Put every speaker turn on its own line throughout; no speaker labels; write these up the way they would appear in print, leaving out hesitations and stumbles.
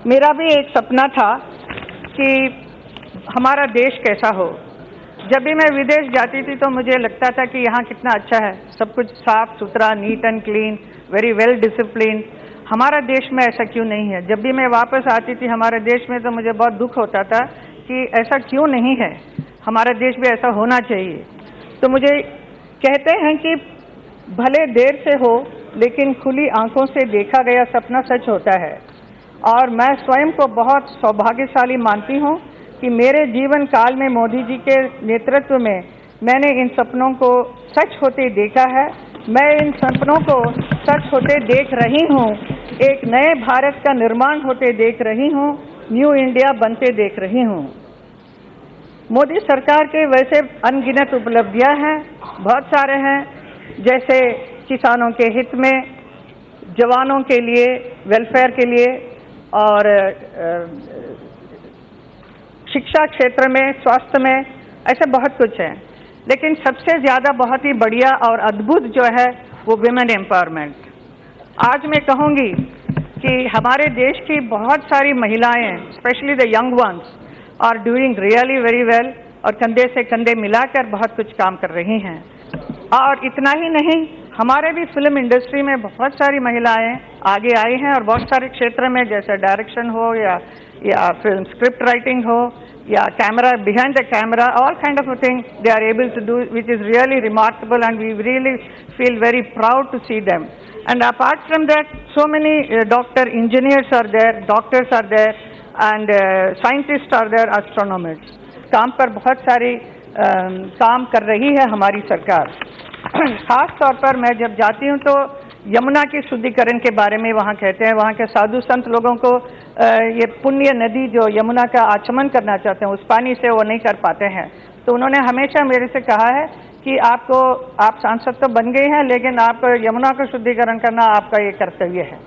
मेरा भी एक सपना था कि हमारा देश कैसा हो। जब भी मैं विदेश जाती थी तो मुझे लगता था कि यहाँ कितना अच्छा है, सब कुछ साफ सुथरा, neat and clean, very well discipline. हमारा देश में ऐसा क्यों नहीं है? जब भी मैं वापस आती थी हमारे देश में तो मुझे बहुत दुख होता था कि ऐसा क्यों नहीं है, हमारा देश भी ऐसा होना चाहिए। तो मुझे कहते हैं कि भले देर से हो लेकिन खुली आंखों से देखा गया सपना सच होता है, और मैं स्वयं को बहुत सौभाग्यशाली मानती हूँ कि मेरे जीवन काल में मोदी जी के नेतृत्व में मैंने इन सपनों को सच होते देखा है। मैं इन सपनों को सच होते देख रही हूँ, एक नए भारत का निर्माण होते देख रही हूँ, न्यू इंडिया बनते देख रही हूँ। मोदी सरकार के वैसे अनगिनत उपलब्धियां हैं, बहुत सारे हैं, जैसे किसानों के हित में, जवानों के लिए, वेलफेयर के लिए, और शिक्षा क्षेत्र में, स्वास्थ्य में, ऐसे बहुत कुछ है। लेकिन सबसे ज़्यादा बहुत ही बढ़िया और अद्भुत जो है वो विमेन एम्पावरमेंट। आज मैं कहूँगी कि हमारे देश की बहुत सारी महिलाएं, specially the young ones, are doing really very well, और कंधे से कंधे मिलाकर बहुत कुछ काम कर रही हैं। और इतना ही नहीं, हमारे भी फिल्म इंडस्ट्री में बहुत सारी महिलाएं आगे आई हैं, और बहुत सारे क्षेत्र में, जैसे डायरेक्शन हो या फिल्म स्क्रिप्ट राइटिंग हो या camera, behind the camera, all kind of thing they are able to do, which is really remarkable, and we really feel very proud to see them. And apart from that, so many doctor engineers are there, doctors are there, and scientists are there, astronomers. काम पर बहुत सारी काम कर रही है हमारी सरकार। खास तौर पर मैं जब जाती हूँ तो यमुना की शुद्धिकरण के बारे में वहाँ कहते हैं, वहाँ के साधु संत लोगों को ये पुण्य नदी जो यमुना का आचमन करना चाहते हैं, उस पानी से वो नहीं कर पाते हैं। तो उन्होंने हमेशा मेरे से कहा है कि आप सांसद तो बन गए हैं, लेकिन आप यमुना का शुद्धिकरण करना आपका ये कर्तव्य है।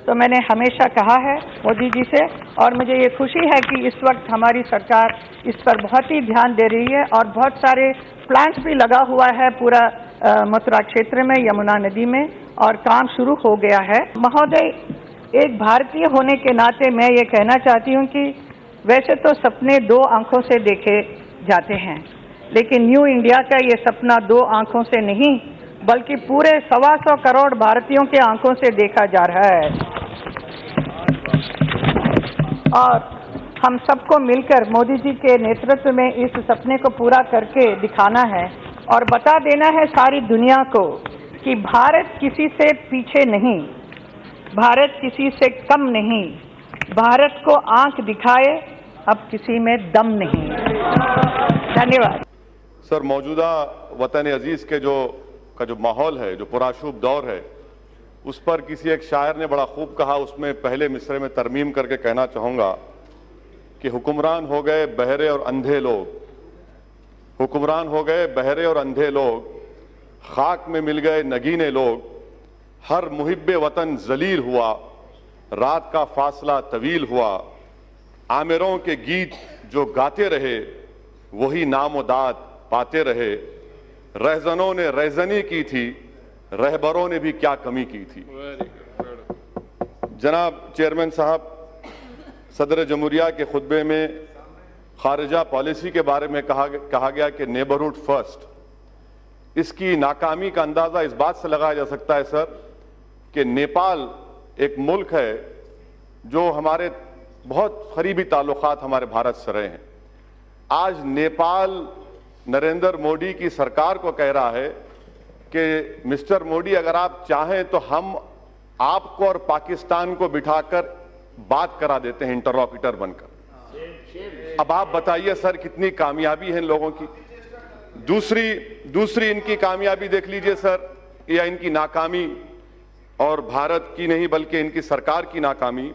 तो मैंने हमेशा कहा है मोदी जी से, और मुझे ये खुशी है कि इस वक्त हमारी सरकार इस पर बहुत ही ध्यान दे रही है, और बहुत सारे प्लांट्स भी लगा हुआ है पूरा मथुरा क्षेत्र में, यमुना नदी में, और काम शुरू हो गया है। महोदय, एक भारतीय होने के नाते मैं ये कहना चाहती हूँ कि वैसे तो सपने दो आंखों से देखे जाते हैं, लेकिन न्यू इंडिया का ये सपना दो आंखों से नहीं बल्कि पूरे 125 करोड़ भारतीयों के आंखों से देखा जा रहा है। और हम सबको मिलकर मोदी जी के नेतृत्व में इस सपने को पूरा करके दिखाना है, और बता देना है सारी दुनिया को कि भारत किसी से पीछे नहीं, भारत किसी से कम नहीं, भारत को आंख दिखाए अब किसी में दम नहीं। धन्यवाद
सर। मौजूदा वतन अजीज के जो माहौल है, जो पुराशुभ दौर है, उस पर किसी एक शायर ने बड़ा खूब कहा। उसमें पहले मिसरे में तरमीम करके कहना चाहूंगा कि हुक्मरान हो गए बहरे और अंधे लोग, हुक्मरान हो गए बहरे और अंधे लोग, खाक में मिल गए नगीने लोग, हर मुहिब्बे वतन जलील हुआ, रात का फासला तवील हुआ, आमिरों के गीत जो गाते रहे वही नामोदाद पाते रहे, रहजनों ने रहजनी की थी, रहबरों ने भी क्या कमी की थी। जनाब चेयरमैन साहब, सदर जमहूरिया के खुतबे में खारिजा पॉलिसी के बारे में कहा गया कि नेबरहुड फर्स्ट। इसकी नाकामी का अंदाजा इस बात से लगाया जा सकता है सर कि नेपाल एक मुल्क है जो हमारे बहुत करीबी ताल्लुकात हमारे भारत से रहे हैं। आज नेपाल नरेंद्र मोदी की सरकार को कह रहा है कि मिस्टर मोदी, अगर आप चाहें तो हम आपको और पाकिस्तान को बिठाकर बात करा देते हैं इंटरलॉक्यूटर बनकर। अब आप बताइए सर, कितनी कामयाबी है इन लोगों की। दूसरी इनकी कामयाबी देख लीजिए सर, या इनकी नाकामी, और भारत की नहीं बल्कि इनकी सरकार की नाकामी,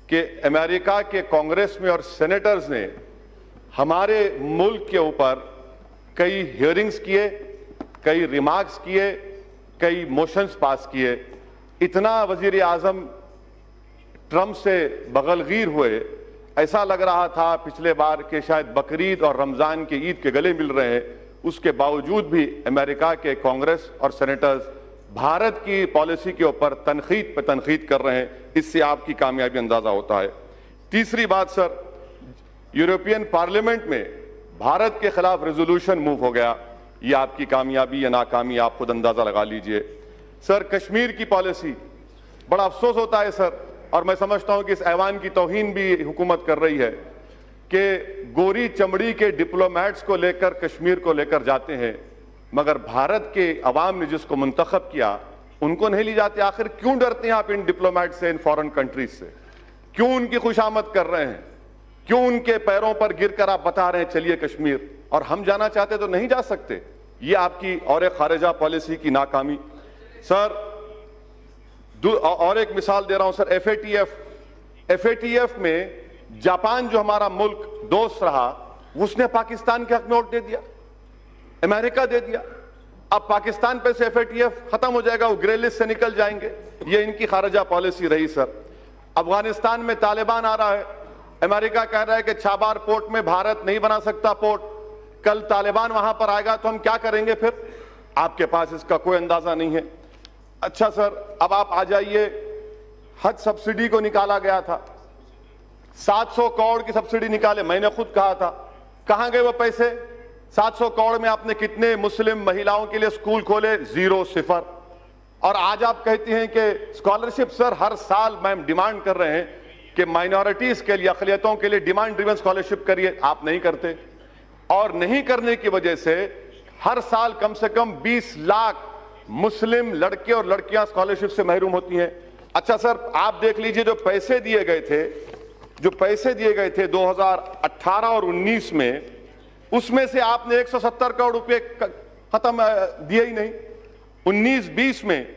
कि अमेरिका के कांग्रेस में और सेनेटर्स ने हमारे मुल्क के ऊपर कई हियरिंग्स किए, कई रिमार्क्स किए, कई मोशंस पास किए। इतना वजीर आजम ट्रंप से बगलगीर हुए, ऐसा लग रहा था पिछले बार के शायद बकरीद और रमजान के ईद के गले मिल रहे हैं। उसके बावजूद भी अमेरिका के कांग्रेस और सेनेटर्स भारत की पॉलिसी के ऊपर तनकीद पे तनकीद कर रहे हैं। इससे आपकी कामयाबी अंदाजा होता है। तीसरी बात सर, यूरोपियन पार्लियामेंट में भारत के खिलाफ रेजोल्यूशन मूव हो गया। ये आपकी कामयाबी या नाकामी आप खुद अंदाजा लगा लीजिए। सर, कश्मीर की पॉलिसी, बड़ा अफसोस होता है सर, और मैं समझता हूं कि इस ऐवान की तौहीन भी हुकूमत कर रही है कि गोरी चमड़ी के डिप्लोमेट्स को लेकर कश्मीर को लेकर जाते हैं, मगर भारत के अवाम ने जिसको मुंतखब किया उनको नहीं ली जाती। आखिर क्यों डरते हैं आप इन डिप्लोमेट से, इन फॉरेन कंट्रीज से? क्यों उनकी खुशामद कर रहे हैं? क्यों उनके पैरों पर गिरकर आप बता रहे हैं चलिए कश्मीर, और हम जाना चाहते तो नहीं जा सकते? ये आपकी और एक खारिजा पॉलिसी की नाकामी। सर, और एक मिसाल दे रहा हूं सर, एफएटीएफ में जापान जो हमारा मुल्क दोस्त रहा, उसने पाकिस्तान के हक में वोट दे दिया, अमेरिका दे दिया। अब पाकिस्तान पे से एफएटीएफ खत्म हो जाएगा, वो ग्रे लिस्ट से निकल जाएंगे। ये इनकी खारिजा पॉलिसी रही सर। अफगानिस्तान में तालिबान आ रहा है, अमेरिका कह रहा है कि छाबार पोर्ट में भारत नहीं बना सकता पोर्ट। कल तालिबान वहां पर आएगा तो हम क्या करेंगे फिर? आपके पास इसका कोई अंदाजा नहीं है। अच्छा सर, अब आप आ जाइए, हज सब्सिडी को निकाला गया था, 700 करोड़ की सब्सिडी निकाले, मैंने खुद कहा था। कहां गए वो पैसे? 700 करोड़ में आपने कितने मुस्लिम महिलाओं के लिए स्कूल खोले? 0, 0। और आज आप कहती हैं कि स्कॉलरशिप। सर, हर साल मैम डिमांड कर रहे हैं कि माइनॉरिटीज के लिए, अक़लियतों के लिए डिमांड ड्रिवन स्कॉलरशिप करिए, आप नहीं करते। और नहीं करने की वजह से हर साल कम से कम 20 लाख मुस्लिम लड़के और लड़कियां स्कॉलरशिप से महरूम होती हैं। अच्छा सर, आप देख लीजिए, जो पैसे दिए गए थे 2018 और 19 में, उसमें से आपने 170 करोड़ रुपए खत्म दिए ही नहीं। 19-20 में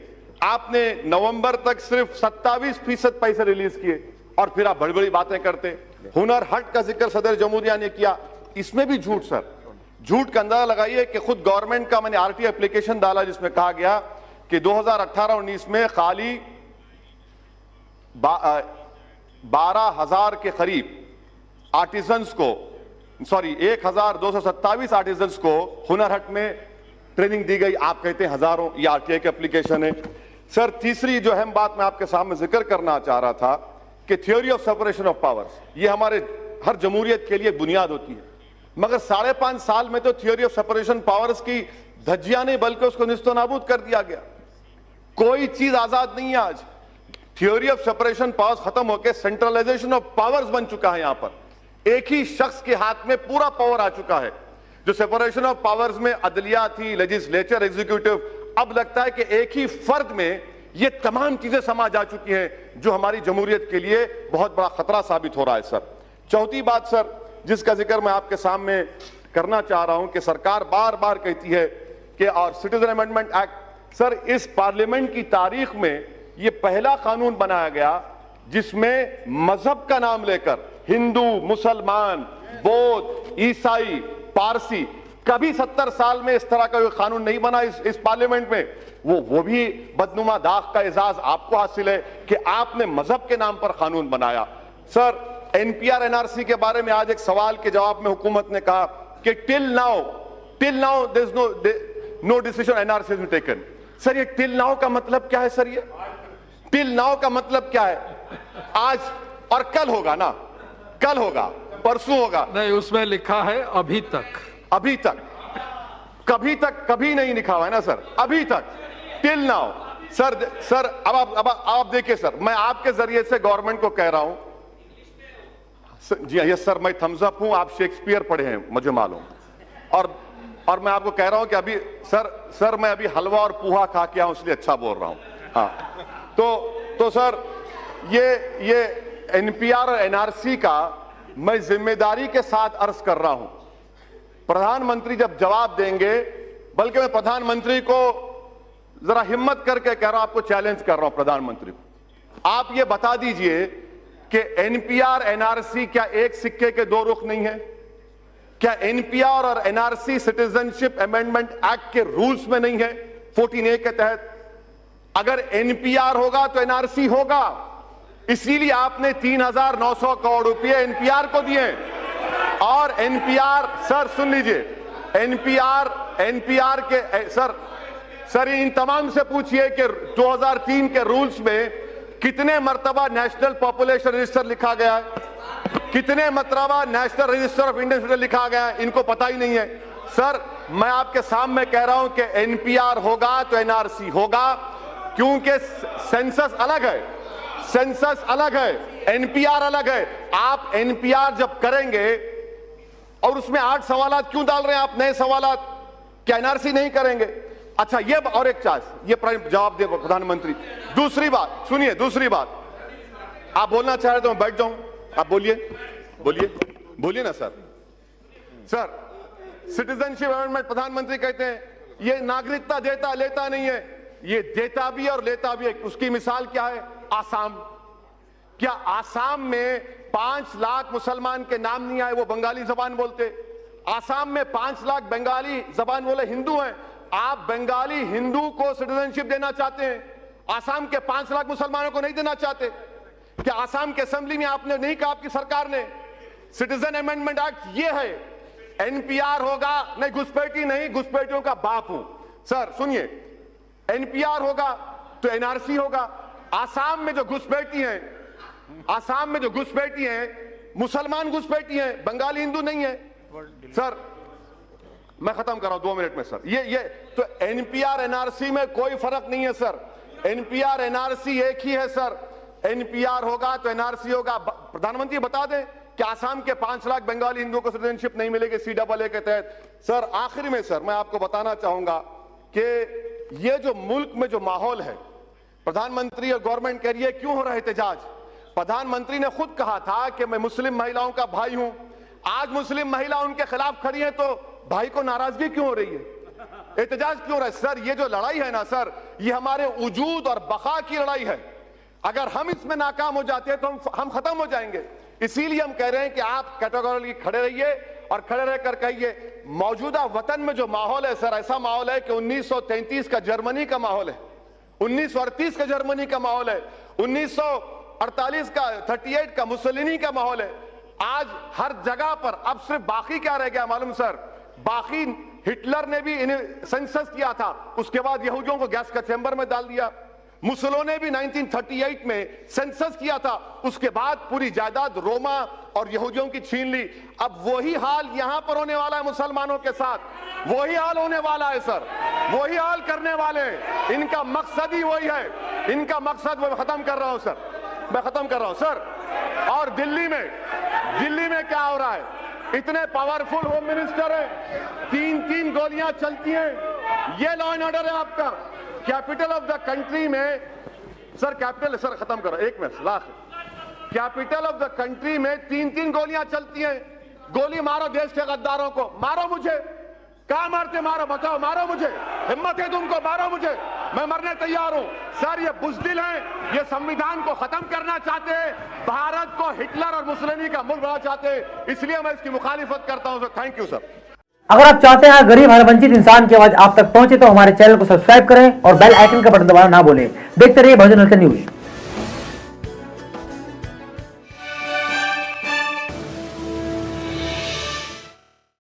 आपने नवंबर तक सिर्फ 27% पैसे रिलीज किए, और फिर आप बड़ी बड़ी बातें करते। हुनर हट का जिक्र सदर जमहूरिया ने किया, इसमें भी झूठ सर। झूठ का अंदाजा लगाइए कि खुद गवर्नमेंट का मैंने आरटी एप्लीकेशन डाला जिसमें कहा गया कि 2018-19 में खाली 12,000 के करीब आर्टिजन्स को, 1,227 आर्टिजन्स को हुनर हट में ट्रेनिंग दी गई। आप कहते हैं हजारों, ये आरटीआई की एप्लीकेशन है। सर, तीसरी जो अहम बात मैं आपके सामने जिक्र करना चाह रहा था कि theory of separation of powers, ये हमारे हर जमहूरियत के लिए बुनियाद होती है, मगर 5.5 साल में तो थ्योरी ऑफ सेपरेशन पावर्स की धज्जियां नहीं बल्कि उसको निस्तो नाबूद कर दिया गया। कोई चीज आजाद नहीं है आज। थ्योरी ऑफ सेपरेशन पावर्स खत्म होकर सेंट्रलाइजेशन ऑफ पावर्स बन चुका है। यहां पर एक ही शख्स के हाथ में पूरा पावर आ चुका है। जो सेपरेशन ऑफ पावर्स में अदलिया थी, लेजिस्लेचर, एग्जीक्यूटिव, अब लगता है कि एक ही फर्द में ये तमाम चीजें समा जा चुकी हैं, जो हमारी जमहूरियत के लिए बहुत बड़ा खतरा साबित हो रहा है सर। चौथी बात सर, जिसका जिक्र मैं आपके सामने करना चाह रहा हूं कि सरकार बार बार कहती है कि और सिटीजन अमेंडमेंट एक्ट, सर इस पार्लियामेंट की तारीख में यह पहला कानून बनाया गया जिसमें मजहब का नाम लेकर हिंदू, मुसलमान, बौद्ध, ईसाई, पारसी, कभी 70 साल में इस तरह का कोई कानून नहीं बना इस पार्लियामेंट में। वो भी बदनुमा दाग का एजाज आपको हासिल है कि आपने मजहब के नाम पर कानून बनाया। सर, एनपीआर एनआरसी के बारे में आज एक सवाल के जवाब में हुकूमत ने कहा कि till now there is no decision NRC has been taken. Sir, ये टिल नाउ का मतलब क्या है? सर, ये टिल नाउ का मतलब क्या है? आज और कल होगा ना, कल होगा, परसों होगा
नहीं, उसमें लिखा है अभी तक।
अभी तक, कभी तक कभी नहीं लिखा हुआ है ना सर, अभी तक, टिल नाउ। सर अब आप देखिए सर, मैं आपके जरिए से गवर्नमेंट को कह रहा हूं। जी यस सर, मैं थम्स अप हूं, आप शेक्सपियर पढ़े हैं मुझे मालूम, और मैं आपको कह रहा हूं कि अभी सर मैं अभी हलवा और पूहा खा के आऊं इसलिए अच्छा बोल रहा हूं। हाँ, तो सर ये एनपीआर और एनआरसी का मैं जिम्मेदारी के साथ अर्ज कर रहा हूं। प्रधानमंत्री जब जवाब देंगे, बल्कि मैं प्रधानमंत्री को जरा हिम्मत करके कह रहा हूं, आपको चैलेंज कर रहा हूं प्रधानमंत्री को, आप ये बता दीजिए कि एनपीआर एनआरसी क्या एक सिक्के के दो रुख नहीं है? क्या एनपीआर और एनआरसी सिटीजनशिप अमेंडमेंट एक्ट के रूल्स में नहीं है 14A के तहत? अगर एनपीआर होगा तो एनआरसी होगा, इसीलिए आपने 3,900 करोड़ रुपए एनपीआर को दिए। और एनपीआर, सर सुन लीजिए, एनपीआर के सर इन तमाम से पूछिए कि 2003 के रूल्स में कितने मर्तबा नेशनल पॉपुलेशन रजिस्टर लिखा गया है? कितने मरतबा national register of Indian citizen लिखा गया है, इनको पता ही नहीं है। सर मैं आपके सामने कह रहा हूं कि एनपीआर होगा तो एनआरसी होगा, क्योंकि सेंसस अलग है, सेंसस अलग है, एनपीआर अलग है। आप एनपीआर जब करेंगे और उसमें 8 सवालात क्यों डाल रहे हैं आप, नए सवालात, क्या एनआरसी नहीं करेंगे? अच्छा ये और एक चार्ज, ये जवाब दे प्रधानमंत्री। दूसरी बात सुनिए, दूसरी बात, आप बोलना चाह रहे तो मैं बैठ जाऊं, आप बोलिए, बोलिए, बोलिए ना सर। सर सिटीजनशिप अमेंडमेंट प्रधानमंत्री कहते हैं ये नागरिकता देता लेता नहीं है, ये देता भी है और लेता भी है। उसकी मिसाल क्या है? आसाम। क्या आसाम में 5 लाख मुसलमान के नाम नहीं आए, वो बंगाली जबान बोलते? आसाम में 5 लाख बंगाली जबान बोले हिंदू हैं, आप बंगाली हिंदू को सिटीजनशिप देना चाहते हैं, आसाम के 5 लाख मुसलमानों को नहीं देना चाहते? क्या आसाम के असेंबली में आपने नहीं कहा, आपकी सरकार ने? सिटीजन अमेंडमेंट एक्ट ये है, एनपीआर होगा, नहीं घुसपैठी नहीं, घुसपैठियों का बाप हूं। सर सुनिए, एनपीआर होगा तो एनआरसी होगा। आसाम में जो घुसपैठी हैं, आसाम में जो घुसपैठी हैं मुसलमान घुसपैठी हैं, बंगाली हिंदू नहीं है। सर मैं खत्म कर रहा हूं 2 मिनट में सर। ये तो एनपीआर एनआरसी में कोई फर्क नहीं है सर, एनपीआर एनआरसी एक ही है सर। एनपीआर होगा तो एनआरसी होगा। प्रधानमंत्री बता दें कि आसाम के 5 लाख बंगाली हिंदुओं को सिटीजनशिप नहीं मिलेगी CAA के तहत। सर आखिर में सर मैं आपको बताना चाहूंगा कि ये जो मुल्क में जो माहौल है, प्रधानमंत्री और गवर्नमेंट कह रही है क्यों हो रहा है एहतजाज? प्रधानमंत्री ने खुद कहा था कि मैं मुस्लिम महिलाओं का भाई हूं। आज मुस्लिम महिला उनके खिलाफ खड़ी है तो भाई को नाराजगी क्यों हो रही है, एहतजाज क्यों हो रहा है? सर ये जो लड़ाई है ना सर, ये हमारे वजूद और बका की लड़ाई है। अगर हम इसमें नाकाम हो जाते हैं तो हम खत्म हो जाएंगे। इसीलिए हम कह रहे हैं कि आप कैटेगोरिकली खड़े रहिए और खड़े रहकर कहिए मौजूदा वतन में जो माहौल है सर, ऐसा माहौल है कि 1933 का जर्मनी का माहौल है, 1938 का जर्मनी का माहौल है, 1948 का 38 का मुसोलिनी का माहौल है। आज हर जगह पर अब सिर्फ बाकी क्या रह गया मालूम सर? बाकी हिटलर ने भी इन्हें सेंसस किया था, उसके बाद यहूदियों को गैस का चैम्बर में डाल दिया। मुसोलिनी ने भी 1938 में सेंसस किया था, उसके बाद पूरी जायदाद रोमा और यहूदियों की छीन ली। अब वही हाल यहां पर होने वाला है मुसलमानों के साथ, वही हाल होने वाला है सर, वही हाल करने वाले हैं। इनका मकसद ही वही है, इनका मकसद मैं खत्म कर रहा हूं सर, मैं खत्म कर रहा हूं सर। और दिल्ली में क्या हो रहा है? इतने पावरफुल होम मिनिस्टर हैं, 3-3 गोलियां चलती हैं, ये लॉ एंड ऑर्डर है आपका। कैपिटल ऑफ द कंट्री में सर, कैपिटल सर खत्म करो, 1 minute lakh, capital of the country में 3-3 गोलियां चलती हैं। गोली मारो देश के गद्दारों को, मारो मुझे, कहां मारते मारो, बताओ, मारो मुझे, हिम्मत है तुमको, मारो मुझे, मैं मरने तैयार हूं। सर ये बुज़दिल हैं, ये संविधान को खत्म करना चाहते हैं, भारत को हिटलर और मुसोलिनी का मुल्क बनाना चाहते हैं, इसलिए मैं इसकी मुखालिफत करता हूं सर। Thank you sir.
अगर आप चाहते हैं गरीब हर वंचित इंसान की आवाज आप तक पहुंचे तो हमारे चैनल को सब्सक्राइब करें और बेल आइकन का बटन दबाना ना भूलें। देखते रहिए बहुजन न्यूज।